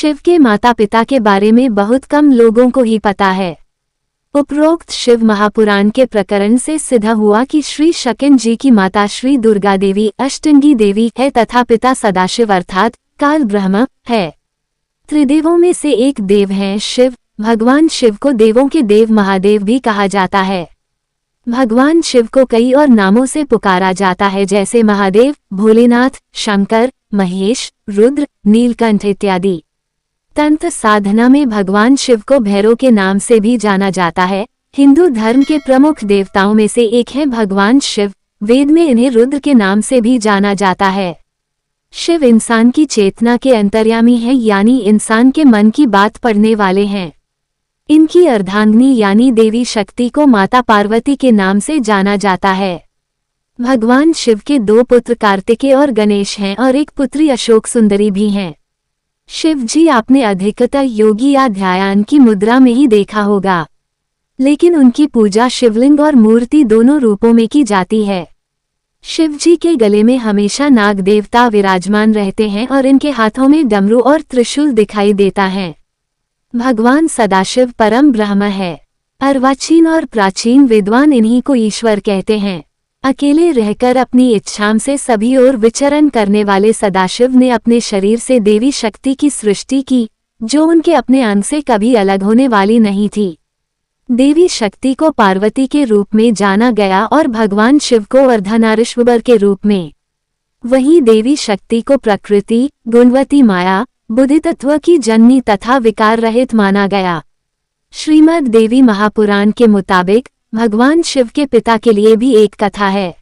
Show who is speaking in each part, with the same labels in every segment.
Speaker 1: शिव के माता पिता के बारे में बहुत कम लोगों को ही पता है। उपरोक्त शिव महापुराण के प्रकरण से सिद्ध हुआ कि श्री शकिन जी की माता श्री दुर्गा देवी अष्टंगी देवी है तथा पिता सदाशिव अर्थात काल ब्रह्म है। त्रिदेवों में से एक देव हैं शिव। भगवान शिव को देवों के देव महादेव भी कहा जाता है। भगवान शिव को कई और नामों से पुकारा जाता है, जैसे महादेव, भोलेनाथ, शंकर, महेश, रुद्र, नीलकंठ इत्यादि। तंत्र साधना में भगवान शिव को भैरव के नाम से भी जाना जाता है। हिंदू धर्म के प्रमुख देवताओं में से एक है भगवान शिव। वेद में इन्हें रुद्र के नाम से भी जाना जाता है। शिव इंसान की चेतना के अंतर्यामी है, यानी इंसान के मन की बात पढ़ने वाले हैं। इनकी अर्धांगिनी यानी देवी शक्ति को माता पार्वती के नाम से जाना जाता है। भगवान शिव के 2 पुत्र कार्तिकेय और गणेश हैं और एक पुत्री अशोक सुंदरी भी हैं। शिव जी आपने अधिकतर योगी या ध्यान की मुद्रा में ही देखा होगा, लेकिन उनकी पूजा शिवलिंग और मूर्ति दोनों रूपों में की जाती है। शिव जी के गले में हमेशा नाग देवता विराजमान रहते हैं और इनके हाथों में डमरू और त्रिशूल दिखाई देता है। भगवान सदाशिव परम ब्रह्म है। अर्वाचीन और प्राचीन विद्वान इन्हीं को ईश्वर कहते हैं। अकेले रहकर अपनी इच्छाओं से सभी ओर विचरण करने वाले सदाशिव ने अपने शरीर से देवी शक्ति की सृष्टि की, जो उनके अपने अंग से कभी अलग होने वाली नहीं थी। देवी शक्ति को पार्वती के रूप में जाना गया और भगवान शिव को अर्धनारीश्वर के रूप में। वहीं देवी शक्ति को प्रकृति, गुणवती माया, बुद्धि तत्व की जननी तथा विकार रहित माना गया। श्रीमद् देवी महापुराण के मुताबिक भगवान शिव के पिता के लिए भी एक कथा है।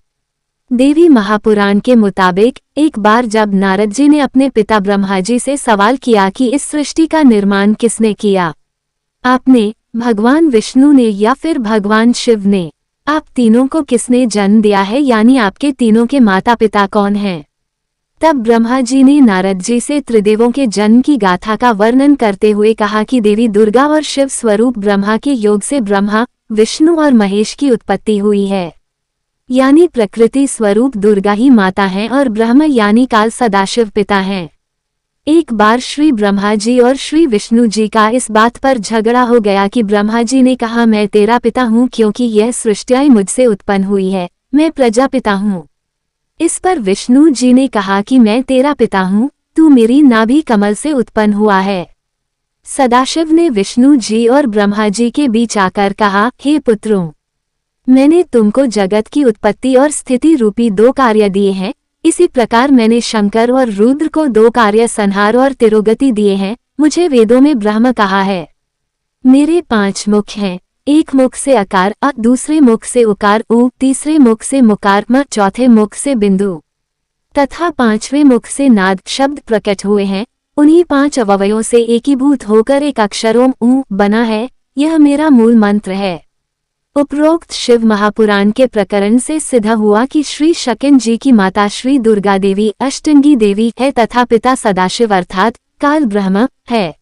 Speaker 1: देवी महापुराण के मुताबिक एक बार जब नारद जी ने अपने पिता ब्रह्मा जी से सवाल किया कि इस सृष्टि का निर्माण किसने किया, आपने, भगवान विष्णु ने या फिर भगवान शिव ने? आप तीनों को किसने जन्म दिया है, यानी आपके तीनों के माता पिता कौन हैं? तब ब्रह्मा जी ने नारद जी से त्रिदेवों के जन्म की गाथा का वर्णन करते हुए कहा कि देवी दुर्गा और शिव स्वरूप ब्रह्मा के योग से ब्रह्मा, विष्णु और महेश की उत्पत्ति हुई है। यानी प्रकृति स्वरूप दुर्गा ही माता हैं और ब्रह्म यानी काल सदाशिव पिता हैं। एक बार श्री ब्रह्मा जी और श्री विष्णु जी का इस बात पर झगड़ा हो गया कि ब्रह्मा जी ने कहा मैं तेरा पिता हूँ क्योंकि यह सृष्टि मुझसे उत्पन्न हुई है, मैं प्रजापिता हूँ। इस पर विष्णु जी ने कहा कि मैं तेरा पिता हूँ, तू मेरी नाभि कमल से उत्पन्न हुआ है। सदाशिव ने विष्णु जी और ब्रह्मा जी के बीच आकर कहा, हे पुत्रों, मैंने तुमको जगत की उत्पत्ति और स्थिति रूपी 2 कार्य दिए हैं। इसी प्रकार मैंने शंकर और रुद्र को 2 कार्य संहार और तिरोगति दिए हैं। मुझे वेदों में ब्रह्म कहा है। मेरे 5 मुख हैं, एक मुख से अकार अ, दूसरे मुख से उकार उ, तीसरे मुख से मुकार म, चौथे मुख से बिंदु तथा 5वें मुख से नाद शब्द प्रकट हुए हैं। उन्हीं 5 अवयवों से एकीभूत होकर एक अक्षर ओम ऊ बना है। यह मेरा मूल मंत्र है। उपरोक्त शिव महापुराण के प्रकरण से सिद्ध हुआ कि श्री शकिन जी की माता श्री दुर्गा देवी अष्टंगी देवी है तथा पिता सदाशिव अर्थात काल ब्रह्म है।